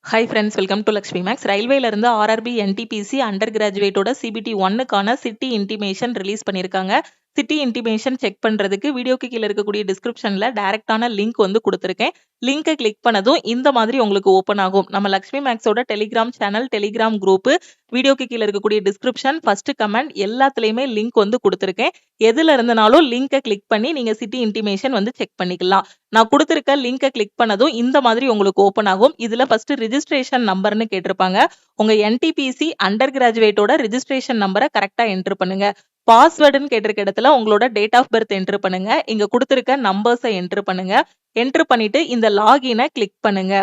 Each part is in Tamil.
Hi friends, welcome to Lakshmi Max. ரயில்வேல இருந்து ஆர்ஆர்பி என்டிபிசி அண்டர் கிராஜுவேட்டோட சிபிடி 1க்கான சிட்டி இன்டிமேஷன் ரிலீஸ் பண்ணியிருக்காங்க. சிட்டி இன்டிமேஷன் செக் பண்றதுக்கு வீடியோக்கு கீழே இருக்கக்கூடிய டிஸ்கிரிப்ஷன்ல டைரக்டான லிங்க் வந்து கொடுத்துருக்கேன். லிங்கை கிளிக் பண்ணதும் இந்த மாதிரி உங்களுக்கு ஓப்பன் ஆகும். நம்ம லக்ஷ்மி மேக்ஸோட டெலிகிராம் சேனல், டெலிகிராம் குரூப், வீடியோக்கு கீழே இருக்கக்கூடிய டிஸ்கிரிப்ஷன், ஃபர்ஸ்ட் கமெண்ட் எல்லாத்துலயுமே லிங்க் வந்து கொடுத்துருக்கேன். எதுல இருந்தனாலும் லிங்கை கிளிக் பண்ணி நீங்க சிட்டி இன்டிமேஷன் வந்து செக் பண்ணிக்கலாம். நான் கொடுத்துருக்க லிங்கை கிளிக் பண்ணதும் இந்த மாதிரி உங்களுக்கு ஓப்பன் ஆகும். இதுல ஃபர்ஸ்ட் ரிஜிஸ்ட்ரேஷன் நம்பர்னு கேட்டிருப்பாங்க. உங்க என்டிபிசி அண்டர் கிராஜுவேட்டோட ரிஜிஸ்ட்ரேஷன் நம்பரை கரெக்டா என்டர் பண்ணுங்க. பாஸ்வேர்டுன்னு கேட்டிருக்க இடத்துல உங்களோட டேட் ஆஃப் பர்த் என்டர் பண்ணுங்க. இங்க கொடுத்திருக்க நம்பர்ஸை என்டர் பண்ணுங்க. என்டர் பண்ணிட்டு இந்த லாகினை கிளிக் பண்ணுங்க.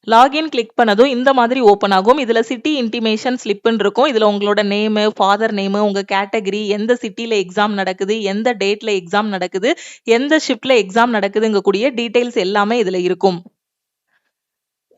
லாகின் கிளிக் பண்ணதும் இந்த மாதிரி ஓப்பன் ஆகும். இதுல சிட்டி இன்டிமேஷன் ஸ்லிப்னு இருக்கும். இதுல உங்களோட நேமு, ஃபாதர் நேமு, உங்க கேட்டகரி, எந்த சிட்டில எக்ஸாம் நடக்குது, எந்த டேட்ல எக்ஸாம் நடக்குது, எந்த ஷிப்ட்ல எக்ஸாம் நடக்குதுங்க கூடிய டீடைல்ஸ் எல்லாமே இதுல இருக்கும்.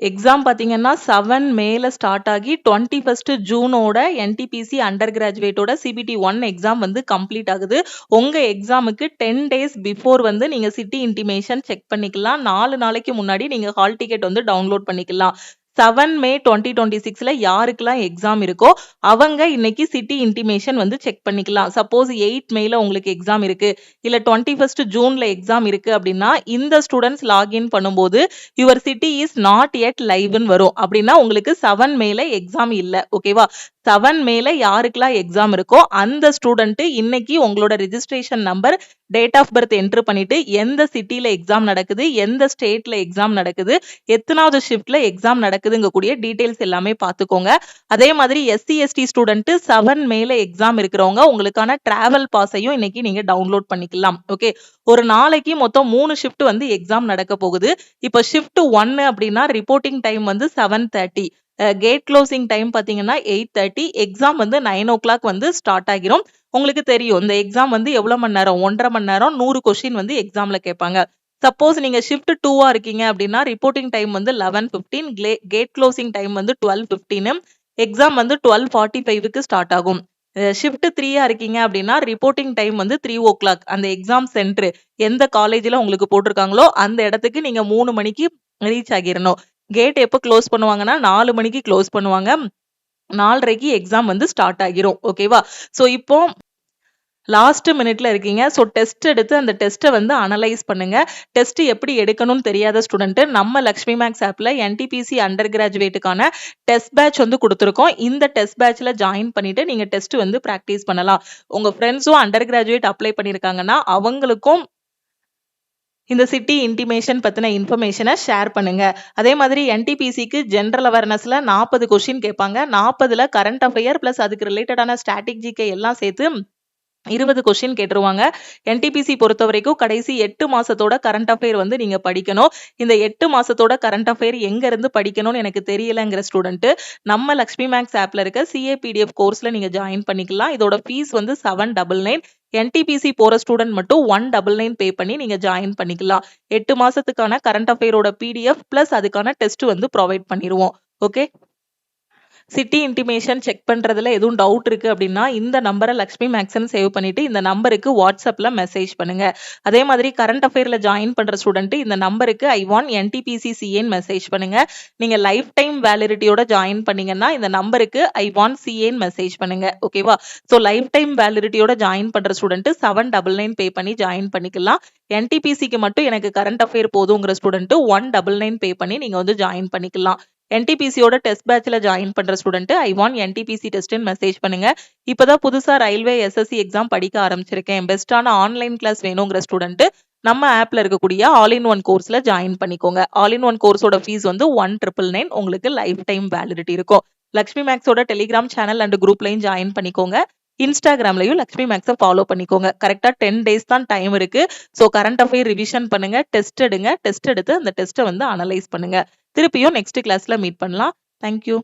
எக்ஸாம் பார்த்தீங்கன்னா 7 மேல ஸ்டார்ட் ஆகி 21 ஜூனோட என்டிபிசி அண்டர் கிராஜுவேட்டோட சிபிடி 1 எக்ஸாம் வந்து கம்ப்ளீட் ஆகுது. உங்க எக்ஸாமுக்கு 10 டேஸ் பிஃபோர் வந்து நீங்க சிட்டி இன்டிமேஷன் செக் பண்ணிக்கலாம். 4 நாளைக்கு முன்னாடி நீங்க ஹால் டிக்கெட் வந்து டவுன்லோட் பண்ணிக்கலாம். 7 மே 2026ல யாருக்கெல்லாம் எக்ஸாம் இருக்கோ அவங்க இன்னைக்கு சிட்டி இன்டிமேஷன் வந்து செக் பண்ணிக்கலாம். சப்போஸ் 8 மேல உங்களுக்கு எக்ஸாம் இருக்கு, இல்ல 21 ஜூன்ல எக்ஸாம் இருக்கு அப்படின்னா இந்த ஸ்டூடெண்ட்ஸ் லாகின் பண்ணும்போது your city is not yet லைவ்னு வரும். அப்படின்னா உங்களுக்கு 7 மேல எக்ஸாம் இல்ல. ஓகேவா? 7 மேல யாருக்கெல்லாம் எக்ஸாம் இருக்கோ அந்த ஸ்டூடெண்ட் இன்னைக்கு உங்களோட registration number, date of birth enter பண்ணிட்டு எந்த சிட்டில எக்ஸாம் நடக்குது, எந்த ஸ்டேட்ல எக்ஸாம் நடக்குது, எத்தனாவது ஷிஃப்ட்ல எக்ஸாம் நடக்குதுங்க கூடிய டீடைல்ஸ் எல்லாமே பார்த்துக்கோங்க. அதே மாதிரி எஸ்சி எஸ்டி ஸ்டூடெண்ட் 7 மேல எக்ஸாம் இருக்கிறவங்க உங்களுக்கான டிராவல் பாஸையும் இன்னைக்கு நீங்க டவுன்லோட் பண்ணிக்கலாம். ஓகே, ஒரு நாளைக்கு மொத்தம் 3 ஷிஃப்ட் வந்து எக்ஸாம் நடக்க போகுது. இப்போ ஷிஃப்ட் 1 அப்படின்னா ரிப்போர்ட்டிங் டைம் வந்து 7:30, கேட் க்ளோசிங் டைம் பார்த்தீங்கன்னா 8:30, எக்ஸாம் வந்து 9 o'clock வந்து ஸ்டார்ட் ஆகிரும். உங்களுக்கு தெரியும் இந்த எக்ஸாம் வந்து எவ்வளவு மணி நேரம், 1.5 மணி நேரம், 100 கொஸ்டின் வந்து எக்ஸாம்ல கேட்பாங்க. சப்போஸ் நீங்க ஷிஃப்ட் 2 இருக்கீங்க அப்படின்னா ரிப்போர்ட்டிங் டைம் வந்து 11:15, கேட் க்ளோசிங் டைம் வந்து 12:15, எக்ஸாம் வந்து 12:45க்கு ஸ்டார்ட் ஆகும். ஷிஃப்ட் 3 இருக்கீங்க அப்படின்னா ரிப்போர்ட்டிங் டைம் வந்து 3 o'clock. அந்த எக்ஸாம் சென்டர் எந்த காலேஜ்ல உங்களுக்கு போட்டிருக்காங்களோ அந்த இடத்துக்கு நீங்க 3 மணிக்கு ரீச் ஆகிரணும். கேட் எப்போ க்ளோஸ் பண்ணுவாங்கன்னா 4 மணிக்கு க்ளோஸ் பண்ணுவாங்க. 4:30க்கு எக்ஸாம் வந்து ஸ்டார்ட் ஆகிரும். ஓகேவா? ஸோ இப்போ லாஸ்ட் மினிட்ல இருக்கீங்க. ஸோ டெஸ்ட் எடுத்து அந்த டெஸ்ட்டை வந்து அனலைஸ் பண்ணுங்க. டெஸ்ட் எப்படி எடுக்கணும்னு தெரியாத ஸ்டூடெண்ட் நம்ம லக்ஷ்மி மேக்ஸ் ஆப்ல என்டிபிசி அண்டர் கிராஜுவேட்டுக்கான டெஸ்ட் பேட்ச் வந்து கொடுத்துருக்கோம். இந்த டெஸ்ட் பேட்ச்ல ஜாயின் பண்ணிட்டு நீங்க டெஸ்ட் வந்து ப்ராக்டிஸ் பண்ணலாம். உங்க ஃப்ரெண்ட்ஸும் அண்டர் கிராஜுவேட் அப்ளை பண்ணிருக்காங்கன்னா அவங்களுக்கும் இந்த சிட்டி இன்டிமேஷன் பத்தின இன்ஃபர்மேஷனை ஷேர் பண்ணுங்க. அதே மாதிரி என்டிபிசிக்கு ஜெனரல் அவேர்னஸ்ல 40 கொஸ்டின் கேட்பாங்க. 40ல கரண்ட் அஃபேர் பிளஸ் அதுக்கு ரிலேட்டடான ஸ்டாட்டிக் ஜிகே எல்லாம் சேர்த்து 20 கொஸ்டின் கேட்டுருவாங்க. என்டிபிசி பொறுத்த வரைக்கும் கடைசி 8 மாசத்தோட கரண்ட் அஃபேர் வந்து நீங்க படிக்கணும். இந்த 8 மாசத்தோட கரண்ட் அஃபேர் எங்க இருந்து படிக்கணும்னு எனக்கு தெரியலங்கிற ஸ்டூடெண்ட் நம்ம லக்ஷ்மி மேக்ஸ் ஆப்ல இருக்க சிஏபிடிஎஃப் கோர்ஸ்ல நீங்க ஜாயின் பண்ணிக்கலாம். இதோட ஃபீஸ் வந்து 799. என்டிபிசி போற ஸ்டூடெண்ட் மட்டும் 199 பே பண்ணி நீங்க ஜாயின் பண்ணிக்கலாம். 8 மாசத்துக்கான கரண்ட் அஃபேரோட பிடிஎஃப் பிளஸ் அதுக்கான டெஸ்ட் வந்து ப்ரொவைட் பண்ணிடுவோம். ஓகே, சிட்டி இன்டிமேஷன் செக் பண்றதுல எதுவும் டவுட் இருக்கு அப்படின்னா இந்த நம்பரை லக்ஷ்மி மேக்ஸ்னு சேவ் பண்ணிட்டு இந்த நம்பருக்கு வாட்ஸ்அப்ல மெசேஜ் பண்ணுங்க. அதே மாதிரி கரண்ட் அஃபேர்ல ஜாயின் பண்ற ஸ்டூடெண்ட் இந்த நம்பருக்கு ஐ வாண்ட் என்டிபிசி சிஏன்னு மெசேஜ் பண்ணுங்க. நீங்க லைஃப் டைம் வேலிடிட்டியோட ஜாயின் பண்ணீங்கன்னா இந்த நம்பருக்கு ஐ வாண்ட் சிஏன்னு மெசேஜ் பண்ணுங்க. ஓகேவா? ஸோ லைஃப் டைம் வேலிடிட்டியோட ஜாயின் பண்ற ஸ்டூடெண்ட் 799 பே பண்ணி ஜாயின் பண்ணிக்கலாம். என்டிபிசிக்கு மட்டும் எனக்கு கரண்ட் அஃபேர் போதுங்கிற ஸ்டூடெண்ட் 199 பே பண்ணி நீங்க வந்து ஜாயின் பண்ணிக்கலாம். என்டிபிசியோட டெஸ்ட் பேட்ச்ல ஜாயின் பண்ற ஸ்டூடெண்ட் ஐ வாண்ட் என்டிபிசி டெஸ்ட்னு மெசேஜ் பண்ணுங்க. இப்பதான் புதுசா ரயில்வே எஸ்எஸ்சி எக்ஸாம் படிக்க ஆரம்பிச்சிருக்கேன், பெஸ்டான ஆன்லைன் கிளாஸ் வேணுங்கிற ஸ்டூடெண்ட் நம்ம ஆப்ல இருக்கக்கூடிய ஆல் இன் ஒன் கோர்ஸ்ல ஜாயின் பண்ணிக்கோங்க. ஆல் இன் ஒன் கோர்ஸோட ஃபீஸ் வந்து 1999. உங்களுக்கு லைஃப் டைம் வேலிடிட்டி இருக்கும். லக்ஷ்மி மேக்ஸோட டெலிகிராம் சேனல் அண்ட் குரூப்லையும் ஜாயின் பண்ணிக்கோங்க. இன்ஸ்டாகிராம்லயும் லக்ஷ்மி மேக்ஸை ஃபாலோ பண்ணிக்கோங்க. கரெக்டா 10 டேஸ் தான் டைம் இருக்கு. ஸோ கரண்ட் அஃபேர் ரிவிஷன் பண்ணுங்க, டெஸ்ட் எடுங்க, டெஸ்ட் எடுத்து அந்த டெஸ்ட்டை வந்து அனலைஸ் பண்ணுங்க. திருப்பியும் நெக்ஸ்ட் கிளாஸ்ல மீட் பண்ணலாம். தேங்க்யூ.